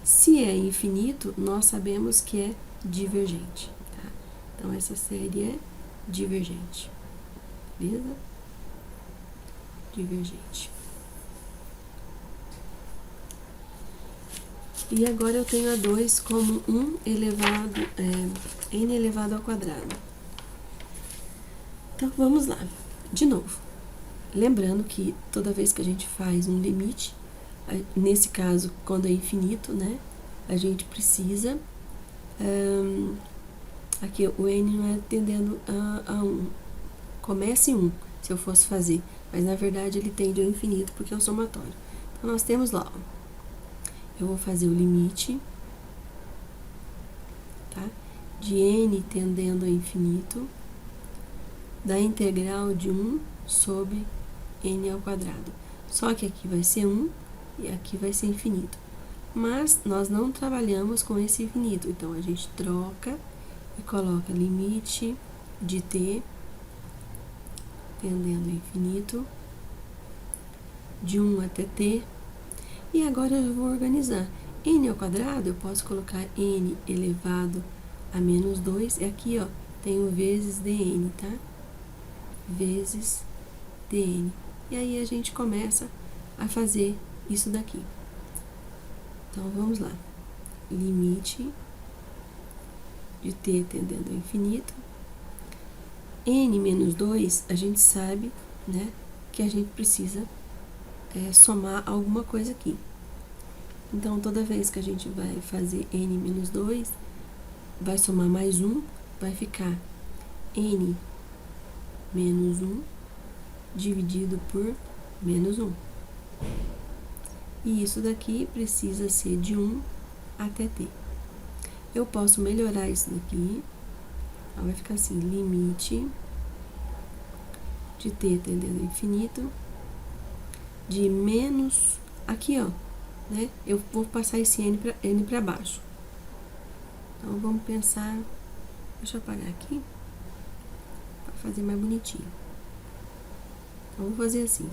se é infinito, nós sabemos que é divergente, tá? Então, essa série é divergente. Beleza? Divergente. E agora eu tenho a 2 como 1 elevado, n elevado ao quadrado. Então, vamos lá. De novo. Lembrando que toda vez que a gente faz um limite, nesse caso, quando é infinito, né? A gente precisa... aqui o n não é tendendo a 1. Começa em 1, se eu fosse fazer. Mas, na verdade, ele tende ao infinito, porque é um somatório. Então, nós temos lá, ó. Eu vou fazer o limite, tá? De n tendendo ao infinito, da integral de 1 sobre n ao quadrado. Só que aqui vai ser 1 e aqui vai ser infinito. Mas nós não trabalhamos com esse infinito, então a gente troca e coloca limite de t tendendo ao infinito, de 1 até t. E agora eu vou organizar. N ao quadrado, eu posso colocar n elevado a menos 2. E aqui, ó, tenho vezes dn, tá? Vezes dn. E aí a gente começa a fazer isso daqui. Então, vamos lá. Limite de t tendendo ao infinito. N menos 2, a gente sabe, né, que a gente precisa somar alguma coisa aqui. Então, toda vez que a gente vai fazer n menos 2, vai somar mais 1, vai ficar n menos 1 dividido por menos 1. E isso daqui precisa ser de 1 até t. eu posso melhorar isso daqui. Então, vai ficar assim, limite de t tendendo ao infinito, de menos, aqui ó, né? Eu vou passar esse n para baixo. Então, vamos pensar, deixa eu apagar aqui, para fazer mais bonitinho. Então, vou fazer assim,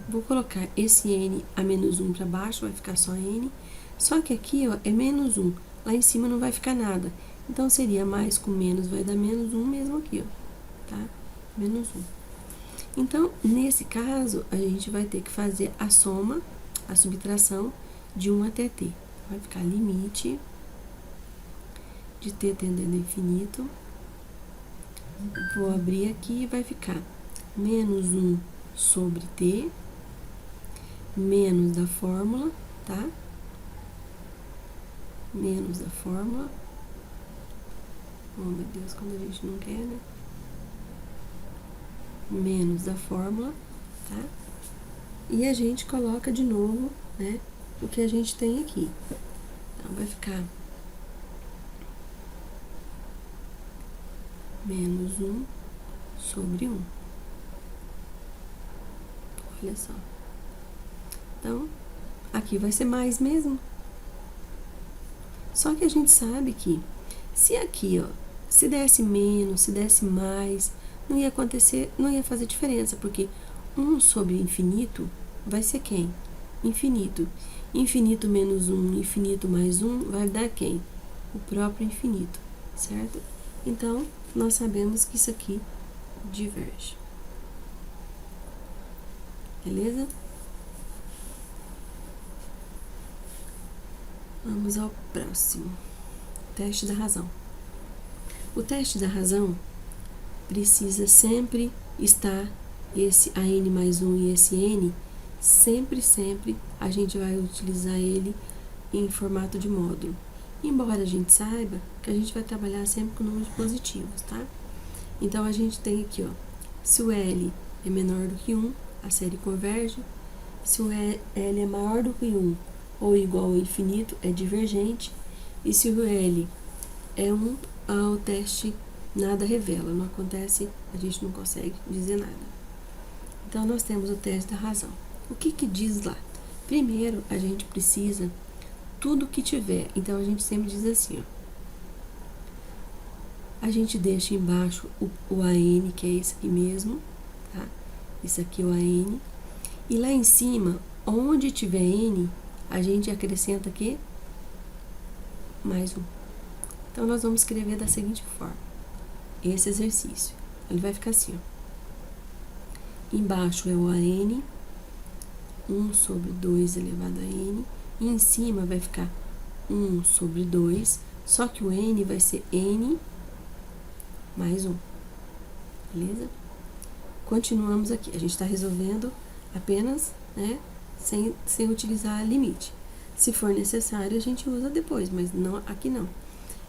vou colocar esse n a menos 1 para baixo, vai ficar só n, só que aqui ó, é menos 1, lá em cima não vai ficar nada, então seria mais com menos, vai dar menos 1 mesmo aqui, ó, tá? Menos 1. Então, nesse caso, a gente vai ter que fazer a soma, a subtração de 1 até t. Vai ficar limite de t tendendo ao infinito. Vou abrir aqui e vai ficar menos 1 sobre t, menos da fórmula, tá? Menos da fórmula. Oh, meu Deus, quando a gente não quer, né? Menos da fórmula, tá? E a gente coloca de novo, né, o que a gente tem aqui. Então, vai ficar menos 1 sobre 1. Olha só. Então, aqui vai ser mais mesmo. Só que a gente sabe que se aqui, ó, se desse menos, se desse mais, não ia acontecer, não ia fazer diferença, porque 1 sobre infinito vai ser quem? Infinito. Infinito menos 1, infinito mais 1, vai dar quem? O próprio infinito, certo? Então, nós sabemos que isso aqui diverge. Beleza? Vamos ao próximo. Teste da razão. O teste da razão precisa sempre estar esse a n mais 1 e esse n, sempre a gente vai utilizar ele em formato de módulo. Embora a gente saiba que a gente vai trabalhar sempre com números positivos, tá? Então, a gente tem aqui, ó, se o L é menor do que 1, a série converge. Se o L é maior do que 1 ou igual ao infinito, é divergente. E se o L é 1, o teste nada revela, não acontece, a gente não consegue dizer nada. Então, nós temos o teste da razão. O que que diz lá? Primeiro, a gente precisa tudo que tiver. Então, a gente sempre diz assim, ó. A gente deixa embaixo o AN, que é esse aqui mesmo, tá? Esse aqui é o AN. E lá em cima, onde tiver N, a gente acrescenta aqui mais 1. Então, nós vamos escrever da seguinte forma. Esse exercício. Ele vai ficar assim, ó. Embaixo é o AN, 1 sobre 2 elevado a N. E em cima vai ficar 1 sobre 2, só que o N vai ser N mais 1. Beleza? Continuamos aqui. A gente está resolvendo apenas, né, sem utilizar limite. Se for necessário, a gente usa depois, mas não, aqui não.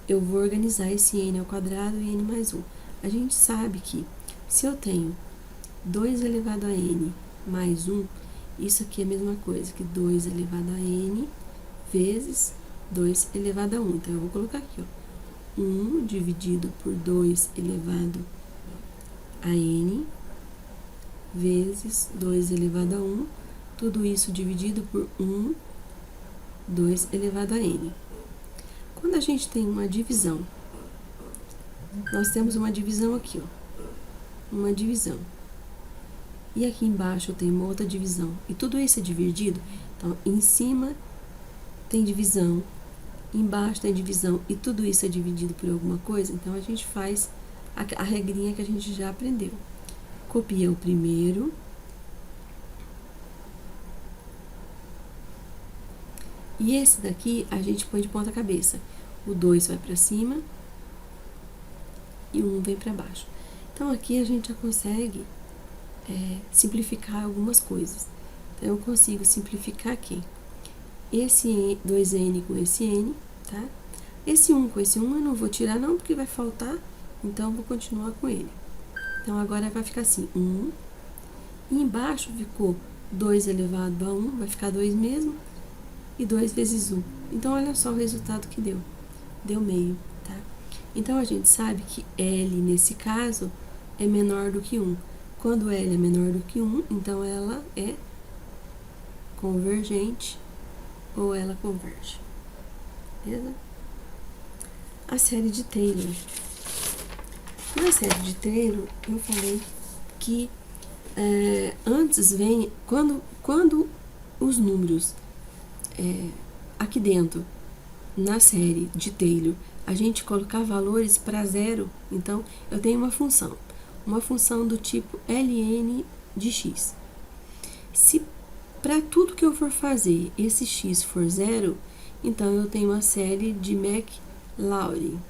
Eu vou organizar esse n ao quadrado e n mais 1. A gente sabe que se eu tenho 2 elevado a n mais 1, isso aqui é a mesma coisa que 2 elevado a n vezes 2 elevado a 1. Então, eu vou colocar aqui, ó, 1 dividido por 2 elevado a n vezes 2 elevado a 1, tudo isso dividido por 1, 2 elevado a n. Quando a gente tem uma divisão, nós temos uma divisão aqui, ó, uma divisão. E aqui embaixo eu tenho uma outra divisão. E tudo isso é dividido. Então, em cima tem divisão, embaixo tem divisão, e tudo isso é dividido por alguma coisa. Então, a gente faz a regrinha que a gente já aprendeu. Copia o primeiro. E esse daqui a gente põe de ponta cabeça. O 2 vai para cima e o 1 vem para baixo. Então, aqui a gente já consegue simplificar algumas coisas. Então, eu consigo simplificar aqui esse 2n com esse n, tá? Esse 1 com esse 1 eu não vou tirar não, porque vai faltar, então eu vou continuar com ele. Então, agora vai ficar assim, 1, e embaixo ficou 2 elevado a 1, vai ficar 2 mesmo, e 2 vezes 1. Então, olha só o resultado que deu. deu meio, tá? Então, a gente sabe que L, nesse caso, é menor do que 1. Quando L é menor do que 1, então ela é convergente ou ela converge, beleza? A série de Taylor. Na série de Taylor, eu falei que antes vem, quando os números aqui dentro, na série de Taylor, a gente colocar valores para zero, então eu tenho uma função do tipo ln de x. Se para tudo que eu for fazer esse x for zero, então eu tenho uma série de Maclaurin.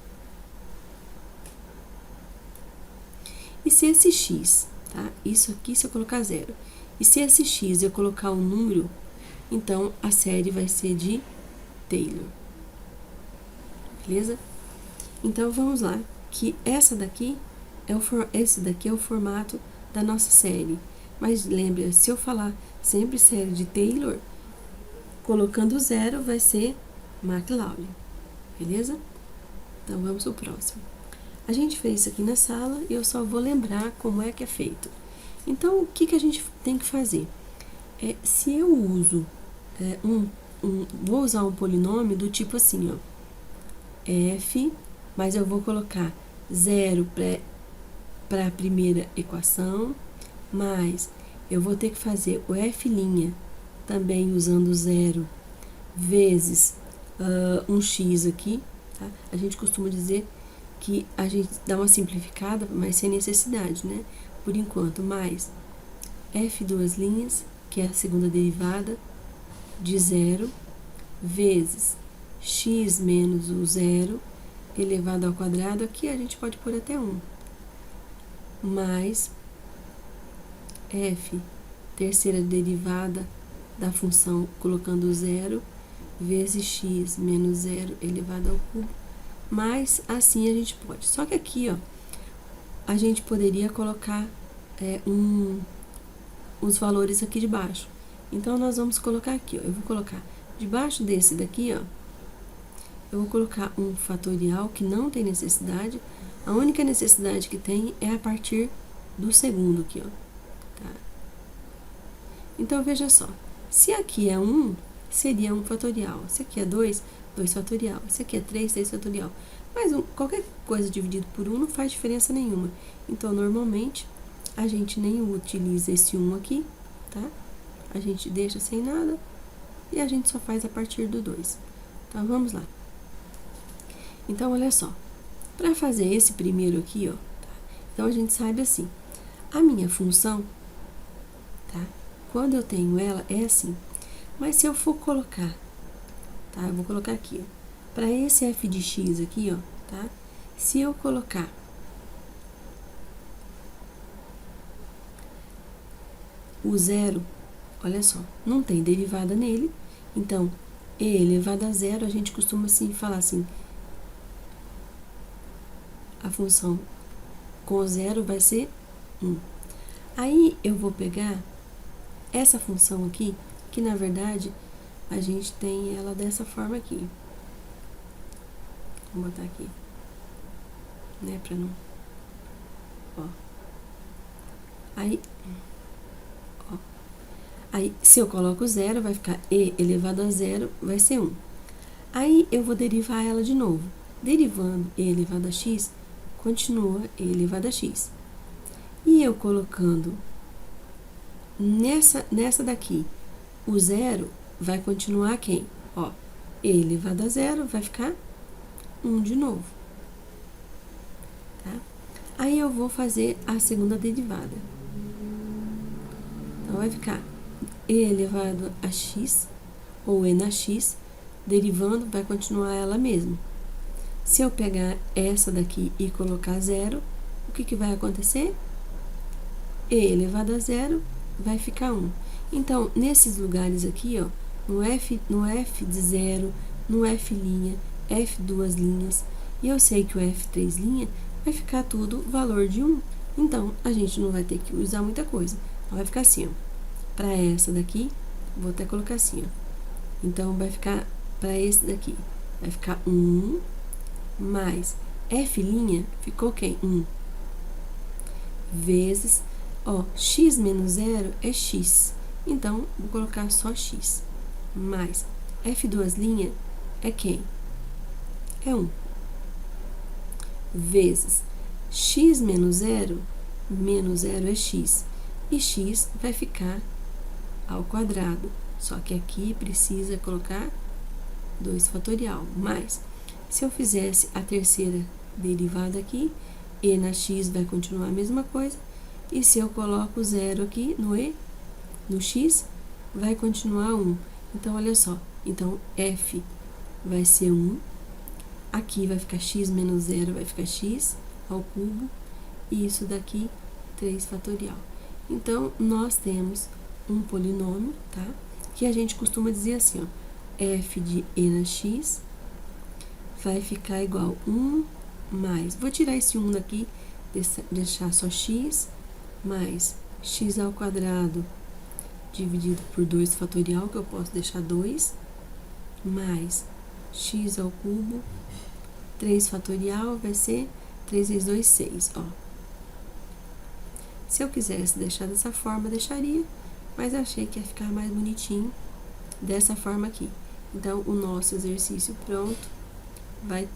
E se esse x, tá? Isso aqui se eu colocar zero. E se esse x eu colocar um número, então a série vai ser de Taylor. Beleza? Então vamos lá, que esse daqui é o formato da nossa série. Mas lembra, se eu falar sempre série de Taylor, colocando zero vai ser Maclaurin. Beleza? Então vamos pro próximo. A gente fez isso aqui na sala e eu só vou lembrar como é que é feito. Então, o que a gente tem que fazer? Se eu uso vou usar um polinômio do tipo assim, ó, f, mas eu vou colocar 0 para a primeira equação, mas eu vou ter que fazer o f' também usando 0 vezes um x aqui, tá? A gente costuma dizer que a gente dá uma simplificada, mas sem necessidade, né? Por enquanto, mais f duas linhas, que é a segunda derivada, de 0, vezes x menos o 0, elevado ao quadrado, aqui a gente pode pôr até 1, mais f, terceira derivada da função, colocando 0, vezes x menos 0, elevado ao cubo, mas assim a gente pode. Só que aqui, ó, a gente poderia colocar os valores aqui de baixo. Então, nós vamos colocar aqui, ó, eu vou colocar debaixo desse daqui, ó, eu vou colocar um fatorial que não tem necessidade. A única necessidade que tem é a partir do segundo aqui, ó, tá? Então, veja só, se aqui é 1, seria 1 fatorial. Se aqui é 2, 2 fatorial. Se aqui é 3, 3 fatorial. Mas qualquer coisa dividido por 1 não faz diferença nenhuma. Então, normalmente, a gente nem utiliza esse 1 aqui, tá? A gente deixa sem nada e a gente só faz a partir do 2. Então, vamos lá. Então, olha só. Para fazer esse primeiro aqui, ó, tá? Então, a gente sabe assim. A minha função, tá? Quando eu tenho ela, é assim. Mas se eu for colocar, tá? Eu vou colocar aqui, ó. Para esse f de x aqui, ó, tá? Se eu colocar o 0, olha só, não tem derivada nele, então, e elevado a 0, a gente costuma assim, falar assim, a função com 0 vai ser 1. Aí, eu vou pegar essa função aqui, que na verdade, a gente tem ela dessa forma aqui. Vou botar aqui, né, pra não, ó. Aí, se eu coloco 0, vai ficar e elevado a 0, vai ser 1. Aí, eu vou derivar ela de novo. Derivando e elevado a x, continua e elevado a x. E eu colocando nessa daqui, o 0 vai continuar quem? Ó, e elevado a 0 vai ficar 1 de novo. Tá? Aí, eu vou fazer a segunda derivada. Então, vai ficar e elevado a x, ou e na x, derivando, vai continuar ela mesma. Se eu pegar essa daqui e colocar 0, o que vai acontecer? E elevado a 0 vai ficar 1. Então, nesses lugares aqui, ó, no f de 0, no f', f duas linhas, e eu sei que o f3' vai ficar tudo valor de 1. Então, a gente não vai ter que usar muita coisa. Então, vai ficar assim, ó. Para essa daqui, vou até colocar assim, ó. Então, vai ficar para esse daqui, vai ficar 1, mais f' ficou quem? 1. Vezes, ó, x menos 0 é x. Então, vou colocar só x. Mais f' é quem? É 1. Vezes x menos 0 é x. E x vai ficar ao quadrado. Só que aqui precisa colocar 2 fatorial. Mas, se eu fizesse a terceira derivada aqui, e na x vai continuar a mesma coisa. E se eu coloco 0 aqui no e, no x, vai continuar 1. Então, olha só. Então, f vai ser 1. Aqui vai ficar x menos 0, vai ficar x ao cubo. E isso daqui, 3 fatorial. Então, nós temos um polinômio, tá? Que a gente costuma dizer assim, ó. F de e na x vai ficar igual 1 mais... Vou tirar esse 1 daqui, deixar só x, mais x ao quadrado dividido por 2 fatorial, que eu posso deixar 2, mais x ao cubo, 3 fatorial vai ser 3 vezes 2, 6, ó. Se eu quisesse deixar dessa forma, deixaria, mas achei que ia ficar mais bonitinho dessa forma aqui. Então, o nosso exercício pronto vai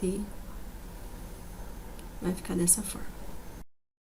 ficar dessa forma.